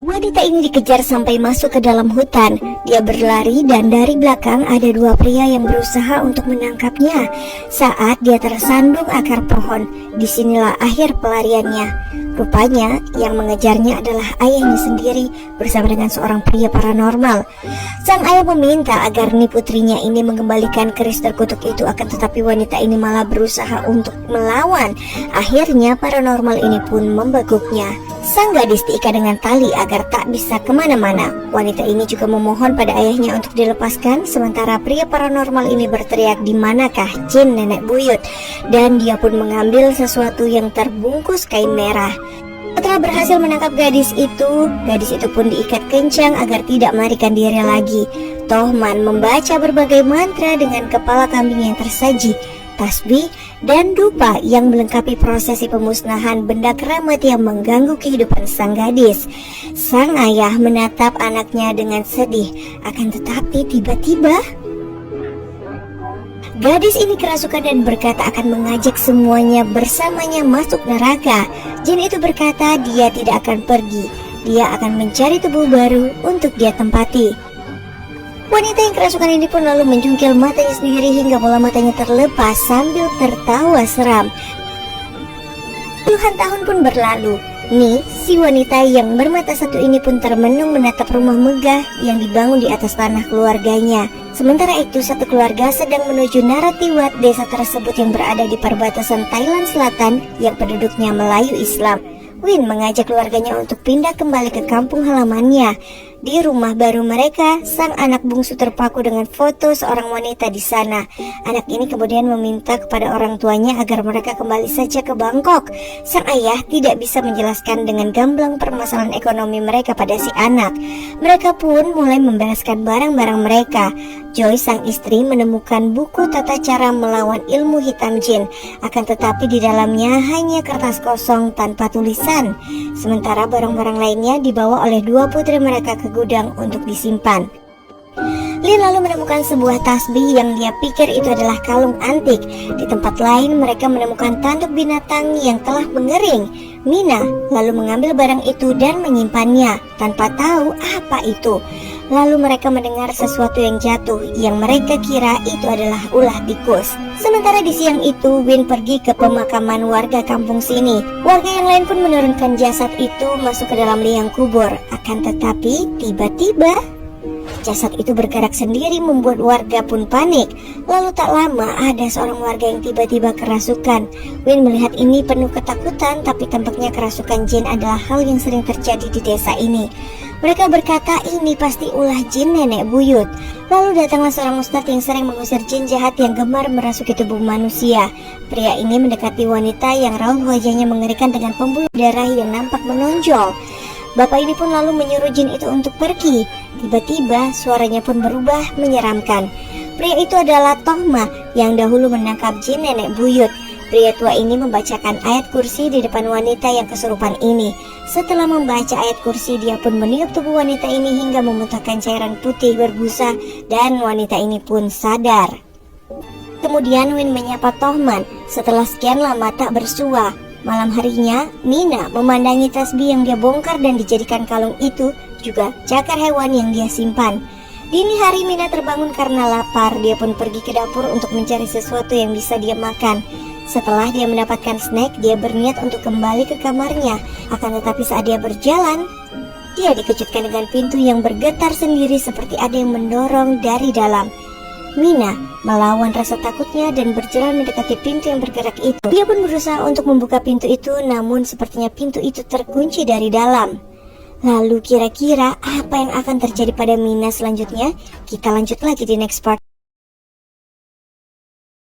Wanita ini dikejar sampai masuk ke dalam hutan. Dia berlari dan dari belakang ada dua pria yang berusaha untuk menangkapnya. Saat dia tersandung akar pohon, disinilah akhir pelariannya. Rupanya yang mengejarnya adalah ayahnya sendiri bersama dengan seorang pria paranormal. Sang ayah meminta agar putrinya ini mengembalikan keris terkutuk itu, akan tetapi wanita ini malah berusaha untuk melawan. Akhirnya paranormal ini pun membekuknya. Sang gadis diikat dengan tali agar tak bisa kemana-mana. Wanita ini juga memohon pada ayahnya untuk dilepaskan, sementara pria paranormal ini berteriak, "Di manakah jin nenek buyut?" Dan dia pun mengambil sesuatu yang terbungkus kain merah. Setelah berhasil menangkap gadis itu pun diikat kencang agar tidak melarikan diri lagi. Tohman membaca berbagai mantra dengan kepala kambing yang tersaji, tasbih, dan dupa yang melengkapi prosesi pemusnahan benda keramat yang mengganggu kehidupan sang gadis. Sang ayah menatap anaknya dengan sedih, akan tetapi tiba-tiba gadis ini kerasukan dan berkata akan mengajak semuanya bersamanya masuk neraka. Jin itu berkata dia tidak akan pergi, dia akan mencari tubuh baru untuk dia tempati. Wanita yang kerasukan ini pun lalu menjungkil matanya sendiri hingga bola matanya terlepas sambil tertawa seram. Puluhan tahun pun berlalu. Si wanita yang bermata satu ini pun termenung menatap rumah megah yang dibangun di atas tanah keluarganya. Sementara itu satu keluarga sedang menuju Naratiwat, desa tersebut yang berada di perbatasan Thailand Selatan yang penduduknya Melayu Islam. Win mengajak keluarganya untuk pindah kembali ke kampung halamannya. Di rumah baru mereka, sang anak bungsu terpaku dengan foto seorang wanita di sana. Anak ini kemudian meminta kepada orang tuanya agar mereka kembali saja ke Bangkok. Sang ayah tidak bisa menjelaskan dengan gamblang permasalahan ekonomi mereka pada si anak. Mereka pun mulai membereskan barang-barang mereka. Joy, sang istri, menemukan buku tata cara melawan ilmu hitam jin. Akan tetapi di dalamnya hanya kertas kosong tanpa tulisan. Sementara barang-barang lainnya dibawa oleh dua putri mereka ke gudang untuk disimpan. Lin lalu menemukan sebuah tasbih yang dia pikir itu adalah kalung antik. Di tempat lain mereka menemukan tanduk binatang yang telah mengering. Mina lalu mengambil barang itu dan menyimpannya tanpa tahu apa itu. Lalu mereka mendengar sesuatu yang jatuh yang mereka kira itu adalah ulah tikus. Sementara di siang itu Win pergi ke pemakaman warga kampung sini. Warga yang lain pun menurunkan jasad itu masuk ke dalam liang kubur. Akan tetapi tiba-tiba jasad itu bergerak sendiri membuat warga pun panik. Lalu tak lama ada seorang warga yang tiba-tiba kerasukan. Win melihat ini penuh ketakutan, tapi tampaknya kerasukan jin adalah hal yang sering terjadi di desa ini. Mereka berkata ini pasti ulah jin nenek buyut. Lalu datanglah seorang ustadz yang sering mengusir jin jahat yang gemar merasuki tubuh manusia. Pria ini mendekati wanita yang raut wajahnya mengerikan dengan pembuluh darah yang nampak menonjol. Bapak ini pun lalu menyuruh jin itu untuk pergi. Tiba-tiba suaranya pun berubah menyeramkan. Pria itu adalah Tohma yang dahulu menangkap jin nenek buyut. Pria tua ini membacakan ayat kursi di depan wanita yang kesurupan ini. Setelah membaca ayat kursi, dia pun meniup tubuh wanita ini hingga memuntahkan cairan putih berbusa dan wanita ini pun sadar. Kemudian Win menyapa Tohman. Setelah sekian lama tak bersua, malam harinya Mina memandangi tasbih yang dia bongkar dan dijadikan kalung itu, juga cakar hewan yang dia simpan. Dini hari Mina terbangun karena lapar. Dia pun pergi ke dapur untuk mencari sesuatu yang bisa dia makan. Setelah dia mendapatkan snack, dia berniat untuk kembali ke kamarnya. Akan tetapi saat dia berjalan, dia dikejutkan dengan pintu yang bergetar sendiri seperti ada yang mendorong dari dalam. Mina melawan rasa takutnya dan berjalan mendekati pintu yang bergerak itu. Dia pun berusaha untuk membuka pintu itu, namun sepertinya pintu itu terkunci dari dalam. Lalu kira-kira apa yang akan terjadi pada Mina selanjutnya? Kita lanjut lagi di next part.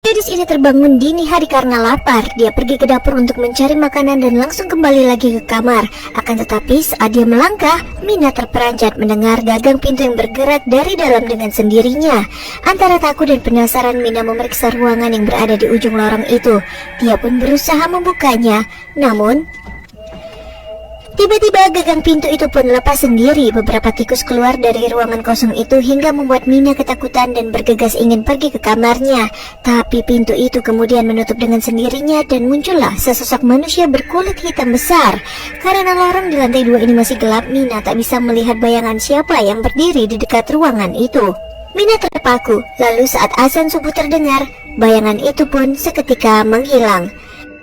Gadis ini terbangun dini hari karena lapar. Dia pergi ke dapur untuk mencari makanan dan langsung kembali lagi ke kamar. Akan tetapi saat dia melangkah, Mina terperanjat mendengar gagang pintu yang bergerak dari dalam dengan sendirinya. Antara takut dan penasaran, Mina memeriksa ruangan yang berada di ujung lorong itu. Dia pun berusaha membukanya, namun Tiba-tiba gagang pintu itu pun lepas sendiri. Beberapa tikus keluar dari ruangan kosong itu hingga membuat Mina ketakutan dan bergegas ingin pergi ke kamarnya. Tapi pintu itu kemudian menutup dengan sendirinya dan muncullah sesosok manusia berkulit hitam besar. Karena lorong di lantai 2 ini masih gelap, Mina tak bisa melihat bayangan siapa yang berdiri di dekat ruangan itu. Mina terpaku, lalu saat azan subuh terdengar, bayangan itu pun seketika menghilang.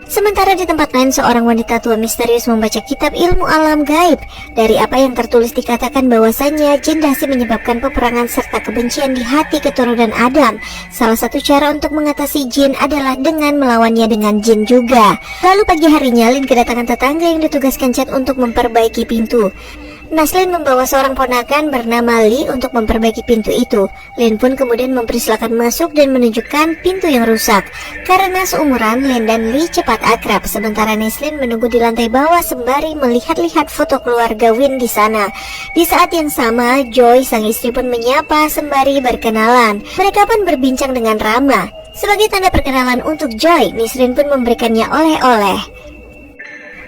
Sementara di tempat lain, seorang wanita tua misterius membaca kitab ilmu alam gaib. Dari apa yang tertulis dikatakan bahwasannya jin dasi menyebabkan peperangan serta kebencian di hati keturunan Adam. Salah satu cara untuk mengatasi jin adalah dengan melawannya dengan jin juga. Lalu pagi harinya, Lin kedatangan tetangga yang ditugaskan Chad untuk memperbaiki pintu. Naslin membawa seorang ponakan bernama Lee untuk memperbaiki pintu itu. Lin pun kemudian mempersilakan masuk dan menunjukkan pintu yang rusak. Karena seumuran, Lin dan Lee cepat akrab. Sementara Naslin menunggu di lantai bawah sembari melihat-lihat foto keluarga Win di sana. Di saat yang sama, Joy sang istri pun menyapa sembari berkenalan. Mereka pun berbincang dengan ramah. Sebagai tanda perkenalan untuk Joy, Naslin pun memberikannya oleh-oleh.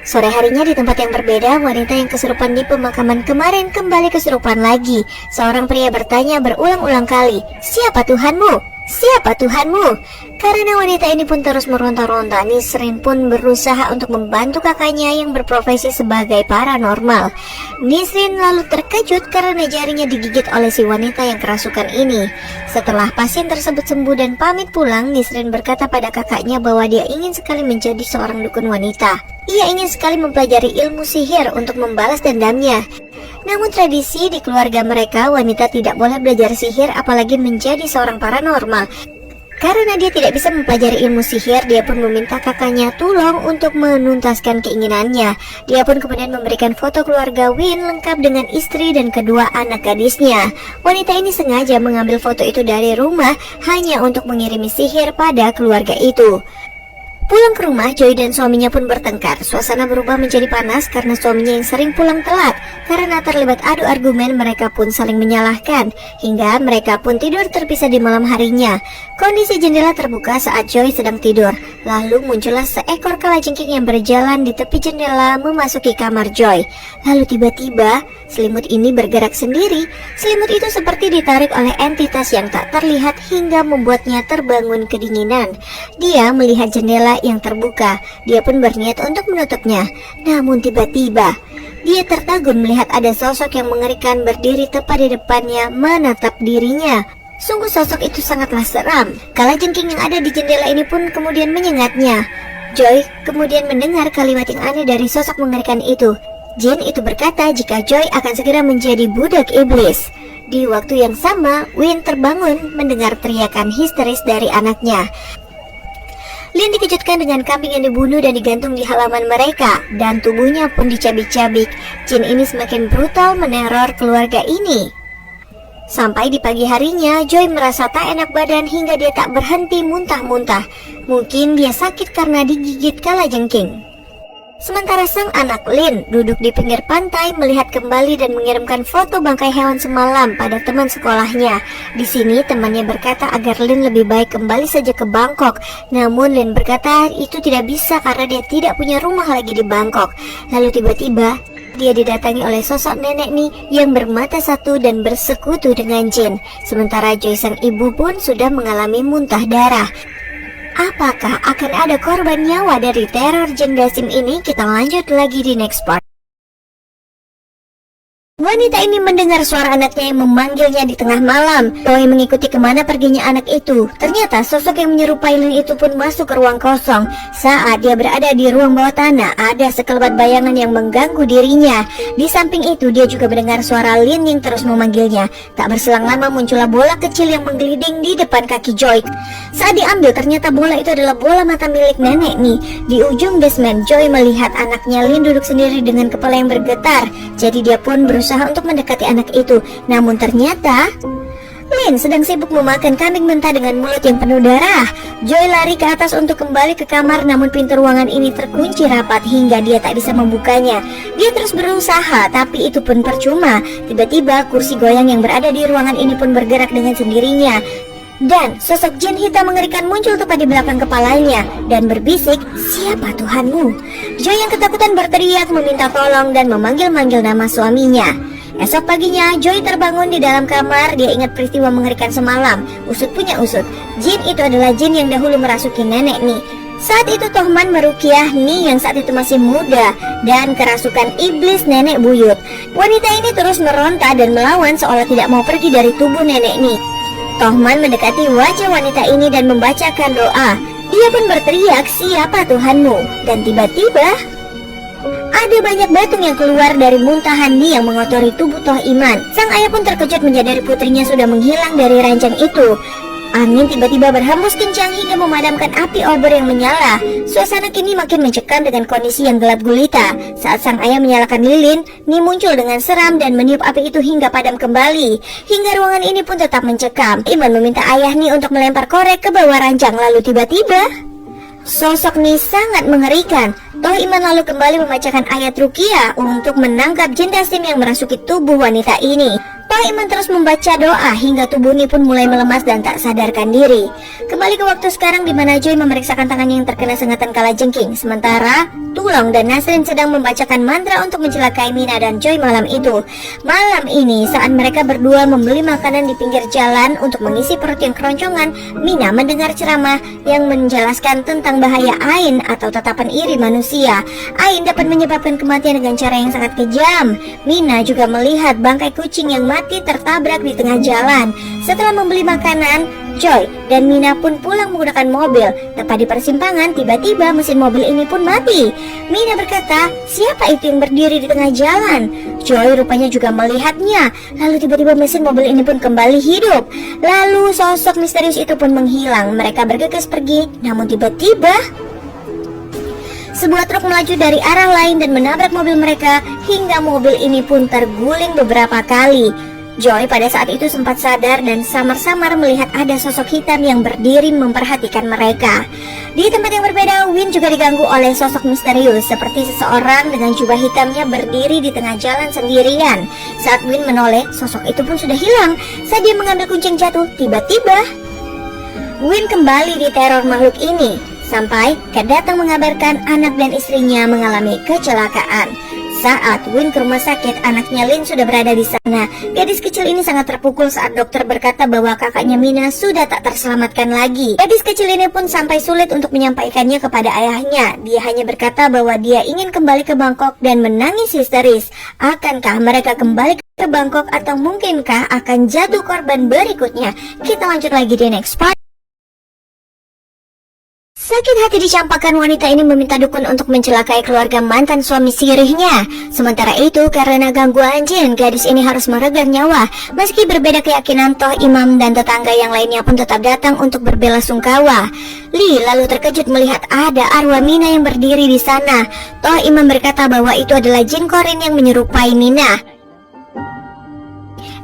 Sore harinya di tempat yang berbeda, wanita yang kesurupan di pemakaman kemarin kembali kesurupan lagi. Seorang pria bertanya berulang-ulang kali, "Siapa Tuhanmu? Siapa Tuhanmu?" Karena wanita ini pun terus meronta-ronta, Nisrin pun berusaha untuk membantu kakaknya yang berprofesi sebagai paranormal. Nisrin lalu terkejut karena jarinya digigit oleh si wanita yang kerasukan ini. Setelah pasien tersebut sembuh dan pamit pulang, Nisrin berkata pada kakaknya bahwa dia ingin sekali menjadi seorang dukun wanita. Ia ingin sekali mempelajari ilmu sihir untuk membalas dendamnya. Namun tradisi di keluarga mereka, wanita tidak boleh belajar sihir apalagi menjadi seorang paranormal. Karena dia tidak bisa mempelajari ilmu sihir, dia pun meminta kakaknya tolong untuk menuntaskan keinginannya. Dia pun kemudian memberikan foto keluarga Win lengkap dengan istri dan kedua anak gadisnya. Wanita ini sengaja mengambil foto itu dari rumah hanya untuk mengirimi sihir pada keluarga itu. Pulang ke rumah, Joy dan suaminya pun bertengkar. Suasana berubah menjadi panas karena suaminya yang sering pulang telat. Karena terlibat adu argumen, mereka pun saling menyalahkan. Hingga mereka pun tidur terpisah di malam harinya. Kondisi jendela terbuka saat Joy sedang tidur. Lalu muncullah seekor kalajengking yang berjalan di tepi jendela memasuki kamar Joy. Lalu tiba-tiba, selimut ini bergerak sendiri. Selimut itu seperti ditarik oleh entitas yang tak terlihat hingga membuatnya terbangun kedinginan. Dia melihat jendela yang terbuka. Dia pun berniat untuk menutupnya. Namun tiba-tiba dia tertagun melihat ada sosok yang mengerikan berdiri tepat di depannya menatap dirinya. Sungguh sosok itu sangatlah seram. Kalajengking yang ada di jendela ini pun kemudian menyengatnya. Joy kemudian mendengar kalimat yang aneh dari sosok mengerikan itu. Jin itu berkata jika Joy akan segera menjadi budak iblis. Di waktu yang sama, Win terbangun mendengar teriakan histeris dari anaknya. Lin dikejutkan dengan kambing yang dibunuh dan digantung di halaman mereka, dan tubuhnya pun dicabik-cabik. Jin ini semakin brutal meneror keluarga ini. Sampai di pagi harinya, Joy merasa tak enak badan hingga dia tak berhenti muntah-muntah. Mungkin dia sakit karena digigit kalajengking. Sementara sang anak Lin duduk di pinggir pantai melihat kembali dan mengirimkan foto bangkai hewan semalam pada teman sekolahnya. Di sini temannya berkata agar Lin lebih baik kembali saja ke Bangkok. Namun Lin berkata itu tidak bisa karena dia tidak punya rumah lagi di Bangkok. Lalu tiba-tiba dia didatangi oleh sosok nenek nih yang bermata satu dan bersekutu dengan jin. Sementara Joy sang ibu pun sudah mengalami muntah darah. Apakah akan ada korban nyawa dari teror jin Dasim ini? Kita lanjut lagi di next part. Wanita ini mendengar suara anaknya yang memanggilnya di tengah malam. Joy mengikuti kemana perginya anak itu. Ternyata sosok yang menyerupai Lin itu pun masuk ke ruang kosong. Saat dia berada di ruang bawah tanah, ada sekelebat bayangan yang mengganggu dirinya. Di samping itu, dia juga mendengar suara Lin yang terus memanggilnya. Tak berselang lama muncullah bola kecil yang menggelinding di depan kaki Joy. Saat diambil, ternyata bola itu adalah bola mata milik nenek nih. Di ujung basement, Joy melihat anaknya Lin duduk sendiri dengan kepala yang bergetar. Jadi dia pun berusaha untuk mendekati anak itu. Namun ternyata Lin sedang sibuk memakan kambing mentah dengan mulut yang penuh darah. Joy lari ke atas untuk kembali ke kamar, namun pintu ruangan ini terkunci rapat hingga dia tak bisa membukanya. Dia terus berusaha, tapi itu pun percuma. Tiba-tiba kursi goyang yang berada di ruangan ini pun bergerak dengan sendirinya. Dan sosok jin hitam mengerikan muncul tepat di belakang kepalanya dan berbisik, "Siapa Tuhanmu?" Joy yang ketakutan berteriak meminta tolong dan memanggil-manggil nama suaminya. Esok paginya, Joy terbangun di dalam kamar. Dia ingat peristiwa mengerikan semalam. Usut punya usut, jin itu adalah jin yang dahulu merasuki nenek Ni. Saat itu Tohman merukiah Ni yang saat itu masih muda dan kerasukan iblis nenek buyut. Wanita ini terus meronta dan melawan seolah tidak mau pergi dari tubuh nenek Ni. Tohman mendekati wajah wanita ini dan membacakan doa. Dia pun berteriak, "Siapa Tuhanmu?" Dan tiba-tiba ada banyak batu yang keluar dari muntahan Ni yang mengotori tubuh Toh Iman. Sang ayah pun terkejut menyadari putrinya sudah menghilang dari ranjang itu. Angin tiba-tiba berhembus kencang hingga memadamkan api obor yang menyala. Suasana kini makin mencekam dengan kondisi yang gelap gulita. Saat sang ayah menyalakan lilin, Ni muncul dengan seram dan meniup api itu hingga padam kembali. Hingga ruangan ini pun tetap mencekam. Iman meminta ayah Ni untuk melempar korek ke bawah ranjang. Lalu tiba-tiba sosok Ni sangat mengerikan. Toh Iman lalu kembali membacakan ayat ruqyah untuk menangkap jin dasim yang merasuki tubuh wanita ini. Toh Iman terus membaca doa hingga tubuh Ni pun mulai melemas dan tak sadarkan diri. Kembali ke waktu sekarang di mana Joy memeriksakan tangannya yang terkena sengatan kalajengking. Sementara Tulong dan Nasrin sedang membacakan mantra untuk mencelakai Mina dan Joy malam itu. Malam ini saat mereka berdua membeli makanan di pinggir jalan untuk mengisi perut yang keroncongan, Mina mendengar ceramah yang menjelaskan tentang bahaya ain atau tatapan iri manusia. Ain dapat menyebabkan kematian dengan cara yang sangat kejam. Mina juga melihat bangkai kucing yang mati tertabrak di tengah jalan. Setelah membeli makanan, Joy dan Mina pun pulang menggunakan mobil. Tepat di persimpangan, tiba-tiba mesin mobil ini pun mati. Mina berkata, "Siapa itu yang berdiri di tengah jalan?" Joy rupanya juga melihatnya. Lalu tiba-tiba mesin mobil ini pun kembali hidup. Lalu sosok misterius itu pun menghilang. Mereka bergegas pergi, namun tiba-tiba sebuah truk melaju dari arah lain dan menabrak mobil mereka hingga mobil ini pun terguling beberapa kali. Joy pada saat itu sempat sadar dan samar-samar melihat ada sosok hitam yang berdiri memperhatikan mereka. Di tempat yang berbeda, Win juga diganggu oleh sosok misterius seperti seseorang dengan jubah hitamnya berdiri di tengah jalan sendirian. Saat Win menoleh, sosok itu pun sudah hilang. Saat dia mengambil kunci yang jatuh, tiba-tiba Win kembali diteror makhluk ini sampai Kat datang mengabarkan anak dan istrinya mengalami kecelakaan. Saat Win ke rumah sakit, anaknya Lin sudah berada di sana. Gadis kecil ini sangat terpukul saat dokter berkata bahwa kakaknya Mina sudah tak terselamatkan lagi. Gadis kecil ini pun sampai sulit untuk menyampaikannya kepada ayahnya. Dia hanya berkata bahwa dia ingin kembali ke Bangkok dan menangis histeris. Akankah mereka kembali ke Bangkok atau mungkinkah akan jatuh korban berikutnya? Kita lanjut lagi di next part. Sakit hati dicampakkan, wanita ini meminta dukun untuk mencelakai keluarga mantan suami sirihnya. Sementara itu, karena gangguan jin, gadis ini harus meregang nyawa. Meski berbeda keyakinan, Toh Imam dan tetangga yang lainnya pun tetap datang untuk berbelasungkawa. Li lalu terkejut melihat ada arwah Mina yang berdiri di sana. Toh Imam berkata bahwa itu adalah jin korin yang menyerupai Mina.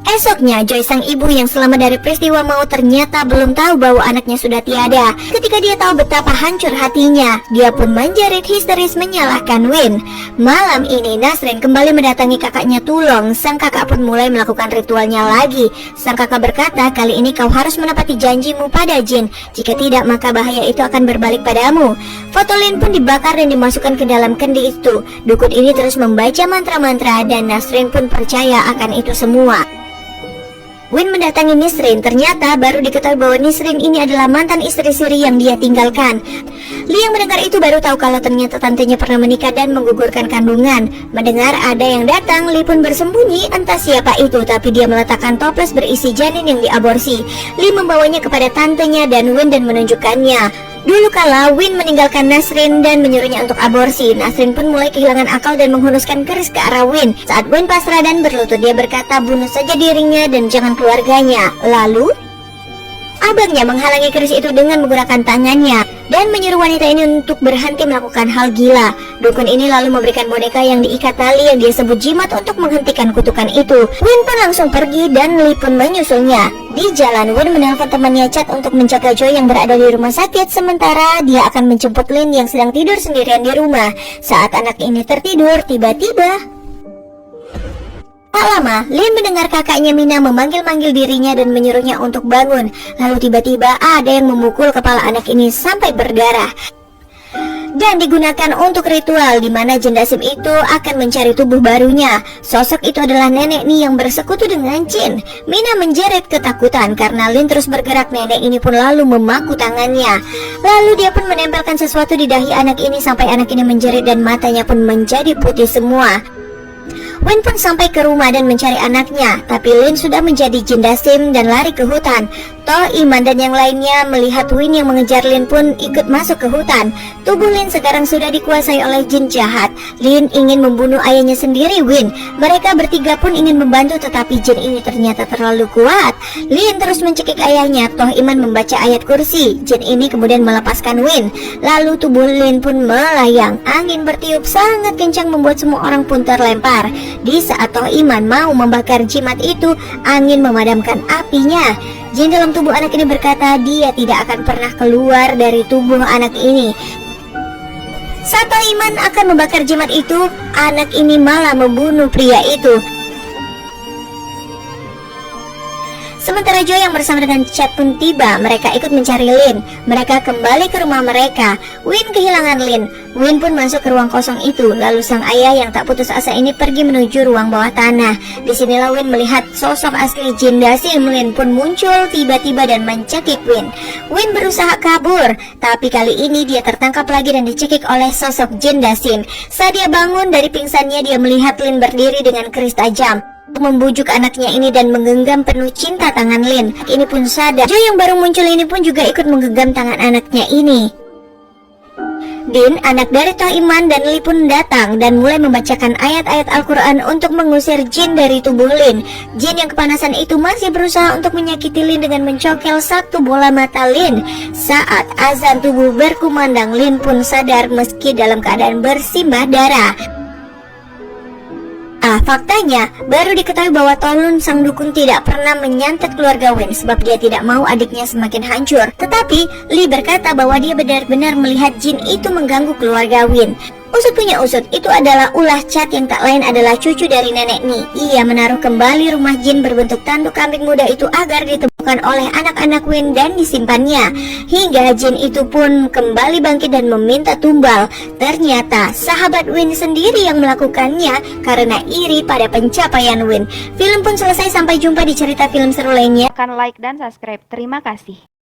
Esoknya, Joy sang ibu yang selamat dari peristiwa maut ternyata belum tahu bahwa anaknya sudah tiada. Ketika dia tahu betapa hancur hatinya, dia pun menjerit histeris menyalahkan Win. Malam ini, Nasrin kembali mendatangi kakaknya Tulong. Sang kakak pun mulai melakukan ritualnya lagi. Sang kakak berkata, "Kali ini kau harus menepati janjimu pada jin. Jika tidak, maka bahaya itu akan berbalik padamu." Foto Lin pun dibakar dan dimasukkan ke dalam kendi itu. Dukun ini terus membaca mantra-mantra dan Nasrin pun percaya akan itu semua. Win mendatangi Nisrin, ternyata baru diketahui bahwa Nisrin ini adalah mantan istri Siri yang dia tinggalkan. Li yang mendengar itu baru tahu kalau ternyata tantenya pernah menikah dan menggugurkan kandungan. Mendengar ada yang datang, Li pun bersembunyi, entah siapa itu, tapi dia meletakkan toples berisi janin yang diaborsi. Li membawanya kepada tantenya dan Win dan menunjukkannya. Dulu kala Win meninggalkan Nasrin dan menyuruhnya untuk aborsi, Nasrin pun mulai kehilangan akal dan menghunuskan keris ke arah Win. Saat Win pasrah dan berlutut, dia berkata bunuh saja dirinya dan jangan keluarganya. Lalu abangnya menghalangi keris itu dengan menggunakan tangannya dan menyuruh wanita ini untuk berhenti melakukan hal gila. Dukun ini lalu memberikan boneka yang diikat tali yang dia sebut jimat untuk menghentikan kutukan itu. Win pun langsung pergi dan Li pun menyusulnya. Di jalan, Win menelpon temannya Chad untuk menjaga Joy yang berada di rumah sakit, sementara dia akan menjemput Lin yang sedang tidur sendirian di rumah. Saat anak ini tertidur, tiba-tiba Tak lama, Lin mendengar kakaknya Mina memanggil-manggil dirinya dan menyuruhnya untuk bangun. Lalu tiba-tiba ada yang memukul kepala anak ini sampai berdarah. Dan digunakan untuk ritual di mana jin Dasim itu akan mencari tubuh barunya. Sosok itu adalah nenek Ni yang bersekutu dengan jin. Mina menjerit ketakutan karena Lin terus bergerak. Nenek ini pun lalu memaku tangannya. Lalu dia pun menempelkan sesuatu di dahi anak ini sampai anak ini menjerit dan matanya pun menjadi putih semua. Win pun sampai ke rumah dan mencari anaknya, tapi Lin sudah menjadi jin Dasim dan lari ke hutan. Toh Iman dan yang lainnya melihat Win yang mengejar Lin pun ikut masuk ke hutan. Tubuh Lin sekarang sudah dikuasai oleh jin jahat. Lin ingin membunuh ayahnya sendiri, Win. Mereka bertiga pun ingin membantu, tetapi jin ini ternyata terlalu kuat. Lin terus mencekik ayahnya. Toh Iman membaca ayat kursi. Jin ini kemudian melepaskan Win. Lalu tubuh Lin pun melayang. Angin bertiup sangat kencang membuat semua orang pun terlempar. Di saat Toh Iman mau membakar jimat itu, angin memadamkan apinya. Jin dalam tubuh anak ini berkata dia tidak akan pernah keluar dari tubuh anak ini. Saat Toh Iman akan membakar jimat itu, anak ini malah membunuh pria itu. Sementara Joy yang bersama dengan Chad pun tiba. Mereka ikut mencari Lin. Mereka kembali ke rumah mereka. Win kehilangan Lin. Win pun masuk ke ruang kosong itu. Lalu sang ayah yang tak putus asa ini pergi menuju ruang bawah tanah. Disinilah Win melihat sosok asli jin Dasim. Lin pun muncul tiba-tiba dan mencekik Win. Win berusaha kabur, tapi kali ini dia tertangkap lagi dan dicekik oleh sosok jin Dasim. Saat dia bangun dari pingsannya, dia melihat Lin berdiri dengan keris tajam. Membujuk anaknya ini dan menggenggam penuh cinta tangan Lin. Ini pun sadar. Joy yang baru muncul ini pun juga ikut menggenggam tangan anaknya ini. Din, anak dari Toh Iman dan Li pun datang dan mulai membacakan ayat-ayat Al-Quran untuk mengusir jin dari tubuh Lin. Jin yang kepanasan itu masih berusaha untuk menyakiti Lin dengan mencokel satu bola mata Lin. Saat azan tubuh berkumandang, Lin pun sadar meski dalam keadaan bersimbah darah. Faktanya, baru diketahui bahwa Tolun sang dukun tidak pernah menyantet keluarga Win sebab dia tidak mau adiknya semakin hancur. Tetapi, Lee berkata bahwa dia benar-benar melihat jin itu mengganggu keluarga Win. Usut punya usut, itu adalah ulah Chad yang tak lain adalah cucu dari nenek Ni. Ia menaruh kembali rumah jin berbentuk tanduk kambing muda itu agar ditemukan oleh anak-anak Win dan disimpannya. Hingga jin itu pun kembali bangkit dan meminta tumbal. Ternyata sahabat Win sendiri yang melakukannya karena iri pada pencapaian Win. Film pun selesai, sampai jumpa di cerita film seru lainnya. Tekan like dan subscribe. Terima kasih.